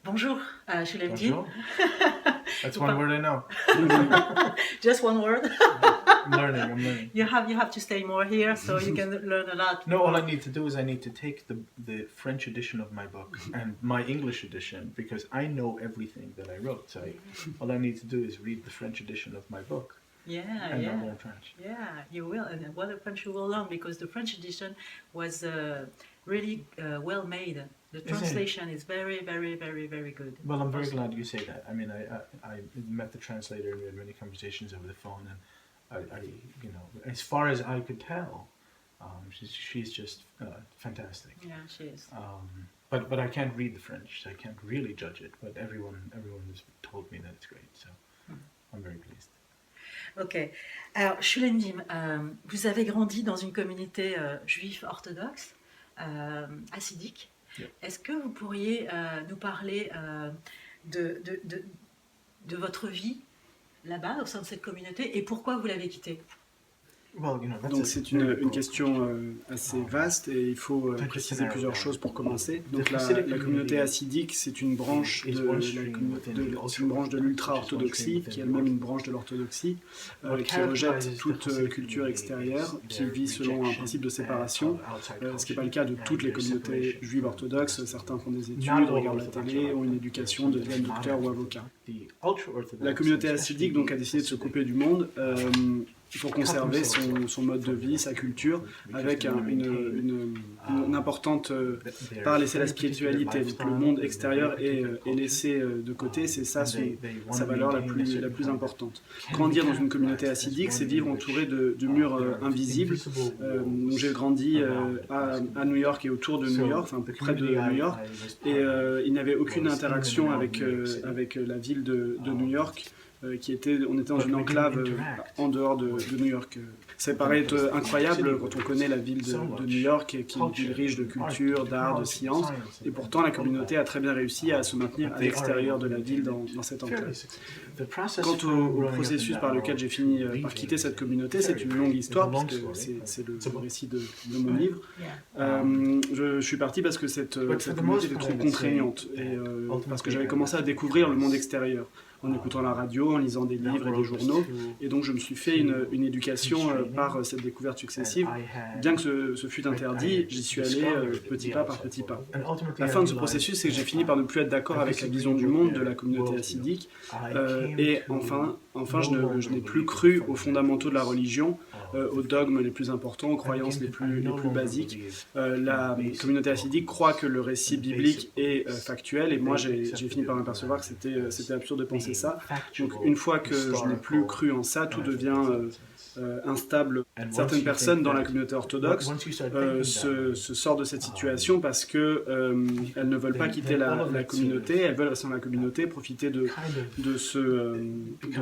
Bonjour, Shulemji. Bonjour. That's Vous one par- word I know. Just one word. I'm learning. You have to stay more here so you can learn a lot. No, all I need to do is I need to take the French edition of my book and my English edition because I know everything that I wrote. So all I need to do is read the French edition of my book Yeah, and yeah. I'll learn French. Yeah, you will, and what a French you will learn because the French edition was really well made. The translation is very, very, very, very good. Well, I'm very glad you say that. I mean, I met the translator and we had many conversations over the phone, and I you know, as far as I could tell, she's just fantastic. Yeah, she is. But I can't read the French, so I can't really judge it. But everyone has told me that it's great, so I'm very pleased. Ok. Alors, Shulendim, vous avez grandi dans une communauté juive orthodoxe, hassidique. Yep. Est-ce que vous pourriez nous parler de votre vie là-bas, au sein de cette communauté, et pourquoi vous l'avez quittée? Well, you know, Donc c'est une question assez vaste et il faut préciser plusieurs choses pour commencer. Donc la communauté hassidique, c'est une branche de l'ultra-orthodoxie, qui est elle-même une branche de l'orthodoxie, qui rejette toute culture extérieure, qui vit selon un principe de séparation, ce qui n'est pas le cas de toutes les communautés juives orthodoxes. Certains font des études, regardent la télé, ont une éducation, deviennent docteurs ou avocats. La communauté hassidique donc, a décidé de se couper du monde pour conserver son mode de vie, sa culture, avec une importante part laissée à la spiritualité. Donc le monde extérieur est laissé de côté, c'est ça sa valeur la plus importante. Grandir dans une communauté hassidique, c'est vivre entouré de murs invisibles. Donc j'ai grandi à New York et autour de New York, enfin près de New York, et il n'y avait aucune interaction avec la ville de New York. On était dans une enclave en dehors de New York. Ça paraît être incroyable quand on connaît la ville de New York, qui est une ville riche de culture, d'art, de science, et pourtant la communauté a très bien réussi à se maintenir à l'extérieur de la ville dans cette enclave. Quant au processus par lequel j'ai fini par quitter cette communauté, c'est une longue histoire, puisque c'est le récit de mon livre. Je suis parti parce que cette communauté était trop contraignante, et parce que j'avais commencé à découvrir le monde extérieur, en écoutant la radio, en lisant des livres et des journaux. Et donc je me suis fait une éducation par cette découverte successive. Bien que ce fut interdit, j'y suis allé petit pas par petit pas. La fin de ce processus, c'est que j'ai fini par ne plus être d'accord avec la vision du monde de la communauté hassidique. Et enfin je n'ai plus cru aux fondamentaux de la religion, aux dogmes les plus importants, aux croyances les plus basiques. La communauté hassidique croit que le récit biblique est factuel, et moi j'ai fini par m'apercevoir que c'était absurde de penser ça. Donc une fois que je n'ai plus cru en ça, tout devient instable. Certaines personnes dans la communauté orthodoxe se sortent de cette situation parce qu'elles ne veulent pas quitter la communauté, elles veulent rester dans la communauté, profiter de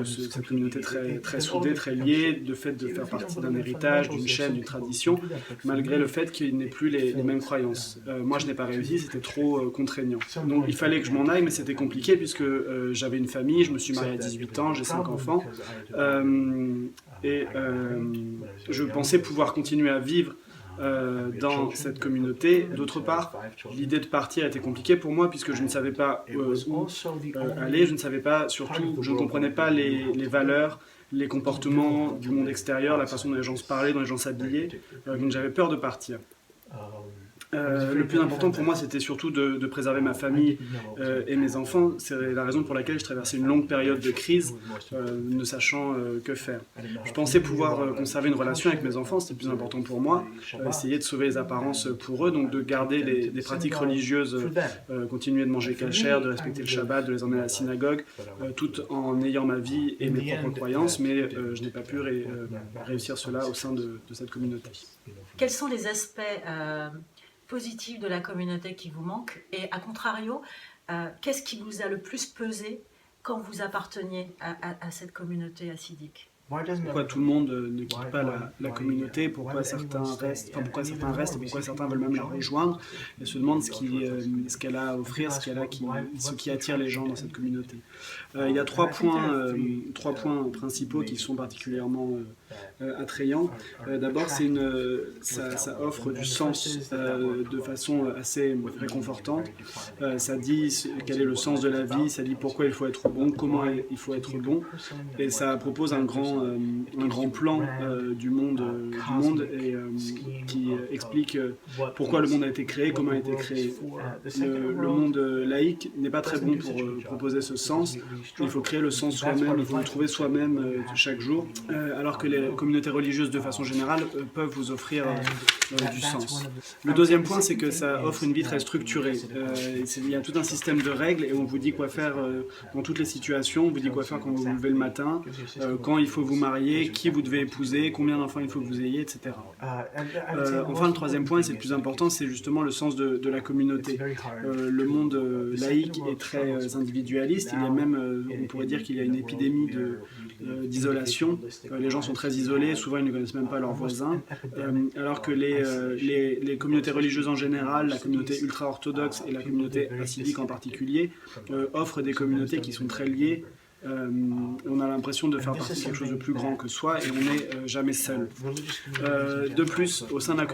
cette communauté très soudée, très liée, de fait de faire partie d'un héritage, d'une chaîne, d'une tradition, malgré le fait qu'il n'ait plus les mêmes croyances. Moi je n'ai pas réussi, c'était trop contraignant. Donc il fallait que je m'en aille, mais c'était compliqué puisque j'avais une famille, je me suis marié à 18 ans, j'ai 5 enfants, et je pensais pouvoir continuer à vivre dans cette communauté. D'autre part, l'idée de partir était compliquée pour moi puisque je ne savais pas où aller, je ne savais pas, surtout, je ne comprenais pas les valeurs, les comportements du monde extérieur, la façon dont les gens se parlaient, dont les gens s'habillaient, donc j'avais peur de partir. Le plus important pour moi, c'était surtout de préserver ma famille et mes enfants. C'est la raison pour laquelle je traversais une longue période de crise, ne sachant que faire. Je pensais pouvoir conserver une relation avec mes enfants, c'était le plus important pour moi, essayer de sauver les apparences pour eux, donc de garder des pratiques religieuses, continuer de manger kasher, de respecter le Shabbat, de les emmener à la synagogue, tout en ayant ma vie et mes propres croyances, mais je n'ai pas pu réussir cela au sein de cette communauté. Quels sont les aspects positifs de la communauté qui vous manquent, et à contrario, qu'est-ce qui vous a le plus pesé quand vous apparteniez à cette communauté hassidique? Pourquoi tout le monde ne quitte pas la communauté, pourquoi certains restent, et pourquoi certains veulent même la rejoindre, et se demandent ce qu'elle a à offrir, ce qui attire les gens dans cette communauté. Il y a trois points principaux qui sont particulièrement attrayants. D'abord, ça offre du sens de façon assez réconfortante. Ça dit quel est le sens de la vie, ça dit pourquoi il faut être bon, comment il faut être bon, et ça propose un grand plan du monde et qui explique pourquoi le monde a été créé, comment il a été créé. Le monde laïque n'est pas très bon pour proposer ce sens. Il faut créer le sens soi-même, il faut le trouver soi-même chaque jour, alors que les communautés religieuses de façon générale peuvent vous offrir du sens. Le deuxième point, c'est que ça offre une vie très structurée. Il y a tout un système de règles et on vous dit quoi faire dans toutes les situations, on vous dit quoi faire quand vous vous levez le matin, quand il faut vous marier, qui vous devez épouser, combien d'enfants il faut que vous ayez, etc. Enfin, le troisième point, et c'est le plus important, c'est justement le sens de la communauté. Le monde laïque est très individualiste, il y a même, on pourrait dire qu'il y a une épidémie d'isolation. Les gens sont très isolés, souvent ils ne connaissent même pas leurs voisins, alors que les communautés religieuses en général, la communauté ultra-orthodoxe et la communauté hassidique en particulier, offrent des communautés qui sont très liées. On a l'impression de faire partie de quelque chose de plus grand que soi et on n'est jamais seul. De plus, au sein de la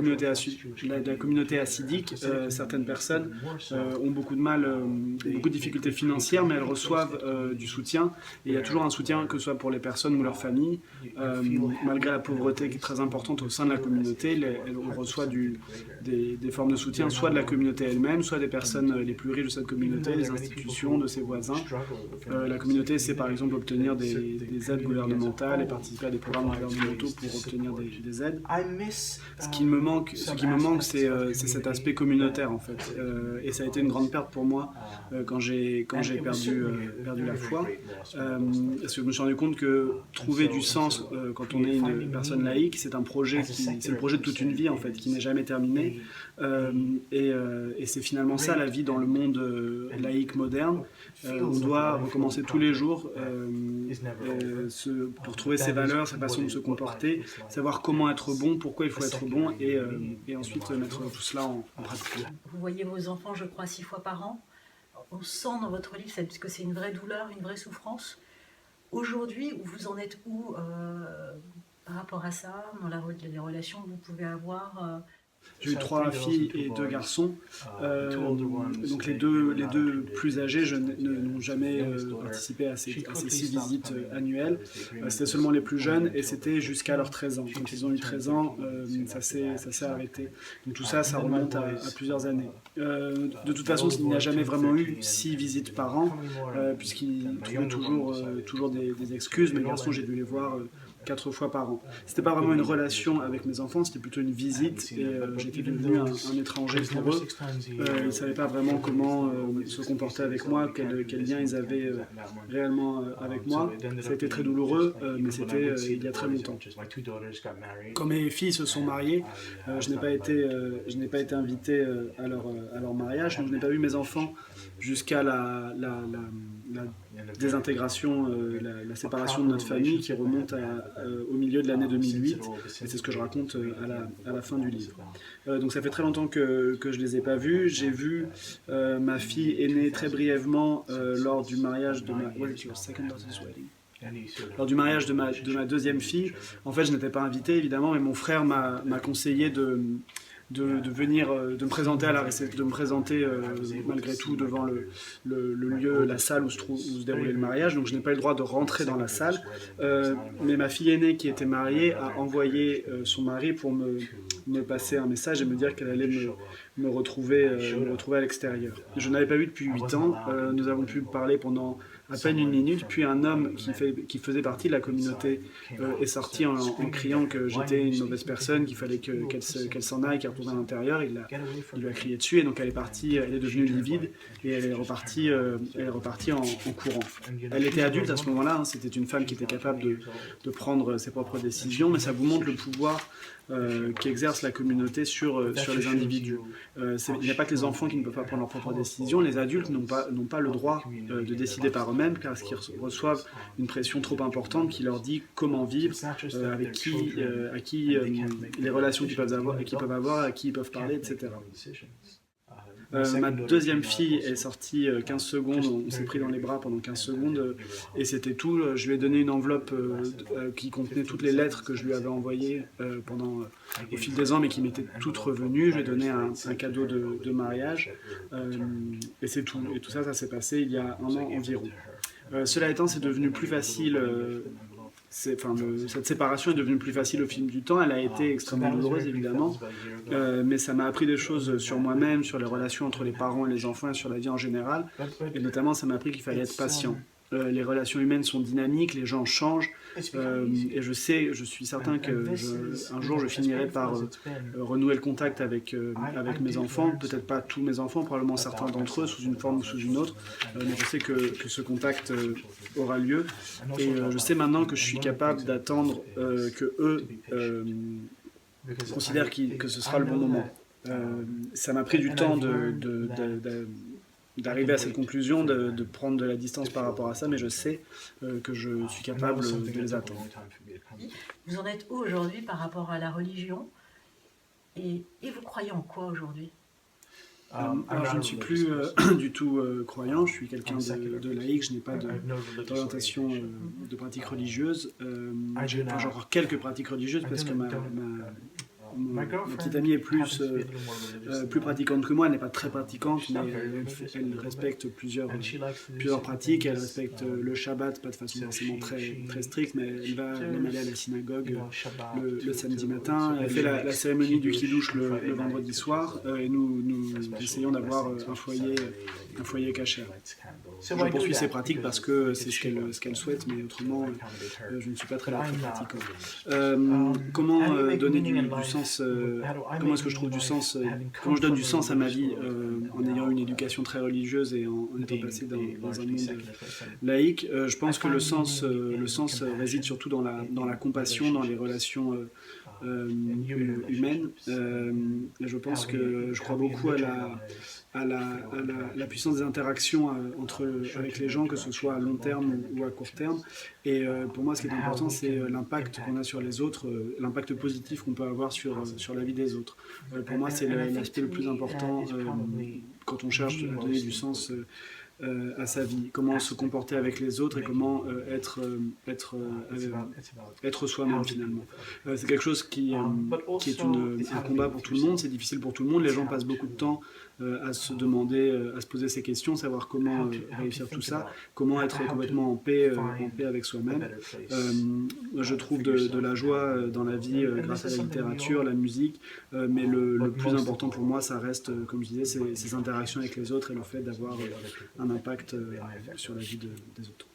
communauté hassidique, certaines personnes ont beaucoup de mal, beaucoup de difficultés financières, mais elles reçoivent du soutien. Et il y a toujours un soutien, que ce soit pour les personnes ou leurs familles. Malgré la pauvreté qui est très importante au sein de la communauté, on reçoit des formes de soutien, soit de la communauté elle-même, soit des personnes les plus riches de cette communauté, des institutions, de ses voisins. La communauté, c'est par exemple obtenir des aides gouvernementales et participer à des programmes gouvernementaux pour obtenir des aides. Ce qui me manque, c'est cet aspect communautaire en fait. Et ça a été une grande perte pour moi quand j'ai perdu la foi. Parce que je me suis rendu compte que trouver du sens quand on est une personne laïque, c'est le projet de toute une vie en fait, qui n'est jamais terminé. Et c'est finalement ça la vie dans le monde laïque moderne. On doit recommencer tous les jours pour trouver ses valeurs, sa façon de se comporter, savoir comment être bon, pourquoi il faut être bon et ensuite mettre tout cela en pratique. Vous voyez vos enfants, je crois, 6 fois par an. On sent dans votre livre que c'est une vraie douleur, une vraie souffrance. Aujourd'hui, vous en êtes où par rapport à ça, dans les relations que vous pouvez avoir J'ai eu 3 filles et 2 garçons. Donc les deux plus âgés n'ont jamais participé à ces 6 visites annuelles. C'était seulement les plus jeunes et c'était jusqu'à leurs 13 ans. Quand ils ont eu 13 ans, ça s'est arrêté. Donc tout ça remonte à plusieurs années. De toute façon, il n'y a jamais vraiment eu 6 visites par an, puisqu'ils trouvaient toujours des excuses. Mes garçons, j'ai dû les voir 4 fois par an. C'était pas vraiment une relation avec mes enfants, c'était plutôt une visite et j'étais devenu un étranger pour eux. Ils ne savaient pas vraiment comment se comporter avec moi, quel lien ils avaient réellement avec moi. Ça a été très douloureux, mais c'était il y a très longtemps. Quand mes filles se sont mariées, je n'ai pas été invité à leur mariage, donc je n'ai pas vu mes enfants jusqu'à la désintégration, la séparation de notre famille qui remonte au milieu de l'année 2008, et c'est ce que je raconte à la fin du livre. Donc ça fait très longtemps que je ne les ai pas vus. J'ai vu ma fille aînée très brièvement lors du mariage de ma deuxième fille. En fait, je n'étais pas invité évidemment, mais mon frère m'a conseillé de venir, de me présenter malgré tout devant le lieu, la salle où se déroulait le mariage. Donc je n'ai pas eu le droit de rentrer dans la salle. Mais ma fille aînée qui était mariée a envoyé son mari pour me passer un message et me dire qu'elle allait me retrouver à l'extérieur. Je n'avais pas vu depuis 8 ans. Nous avons pu parler pendant à peine 1 minute, puis un homme qui faisait partie de la communauté est sorti en criant que j'étais une mauvaise personne, qu'il fallait qu'elle s'en aille, qu'elle retourne à l'intérieur. Il lui a crié dessus et donc elle est devenue livide et elle est repartie en courant. Elle était adulte à ce moment-là, hein, c'était une femme qui était capable de prendre ses propres décisions, mais ça vous montre le pouvoir qu'exerce la communauté sur les individus. Il n'y a pas que les enfants qui ne peuvent pas prendre leurs propres décisions, les adultes n'ont pas le droit de décider par eux-mêmes car ils reçoivent une pression trop importante qui leur dit comment vivre, avec qui, les relations qu'ils peuvent avoir, à qui ils peuvent parler, etc. Ma deuxième fille est sortie 15 secondes, on s'est pris dans les bras pendant 15 secondes et c'était tout. Je lui ai donné une enveloppe qui contenait toutes les lettres que je lui avais envoyées au fil des ans mais qui m'étaient toutes revenues. Je lui ai donné un cadeau de mariage et c'est tout. Et tout ça, ça s'est passé il y a un an environ. Cela étant, c'est devenu plus facile. Cette séparation est devenue plus facile au fil du temps. Elle a été extrêmement douloureuse, évidemment, mais ça m'a appris des choses sur moi-même, sur les relations entre les parents et les enfants et sur la vie en général. Et notamment, ça m'a appris qu'il fallait être patient. Les relations humaines sont dynamiques, les gens changent, et je suis certain qu'un jour je finirai par renouer le contact avec mes enfants, peut-être pas tous mes enfants, probablement certains d'entre eux sous une forme ou sous une autre, mais je sais que ce contact aura lieu, et je sais maintenant que je suis capable d'attendre que eux considèrent que ce sera le bon moment. Ça m'a pris du temps d'arriver à cette conclusion, de prendre de la distance par rapport à ça, mais je sais que je suis capable de les attendre. Vous en êtes où aujourd'hui par rapport à la religion et vous croyez en quoi aujourd'hui? Alors je ne suis plus du tout croyant, je suis quelqu'un de laïque, je n'ai pas d'orientation de pratique religieuse. J'ai encore quelques pratiques religieuses parce que ma petite amie est plus pratiquante que moi, elle n'est pas très pratiquante, mais elle respecte plusieurs pratiques, elle respecte le Shabbat, pas de façon forcément très stricte, mais elle aime aller à la synagogue le samedi matin, elle fait la cérémonie du Kiddush le vendredi soir, et nous essayons d'avoir un foyer kasher. Je poursuis ces pratiques parce que c'est ce qu'elle souhaite, mais autrement, je ne suis pas très pratiquant. Comment donner du sens, comment est-ce que je trouve du sens, comment je donne du sens à ma vie en ayant une éducation très religieuse et en étant passé dans un monde laïque? Je pense que le sens réside surtout dans la compassion, dans les relations humaines. Je pense que je crois beaucoup à la puissance des interactions avec les gens, que ce soit à long terme ou à court terme. Et pour moi, ce qui est important, c'est l'impact qu'on a sur les autres, l'impact positif qu'on peut avoir sur la vie des autres. Pour moi, c'est l'aspect le plus important quand on cherche à donner du sens à sa vie, comment se comporter avec les autres et comment être soi-même finalement. C'est quelque chose qui est un combat pour tout le monde, c'est difficile pour tout le monde, les gens passent beaucoup de temps à se demander, à se poser ces questions, savoir comment réussir tout ça, comment être complètement en paix avec soi-même. Je trouve de la joie dans la vie grâce à la littérature, la musique, mais le plus important pour moi, ça reste, comme je disais, ces interactions avec les autres et le fait d'avoir un impact sur la vie des autres.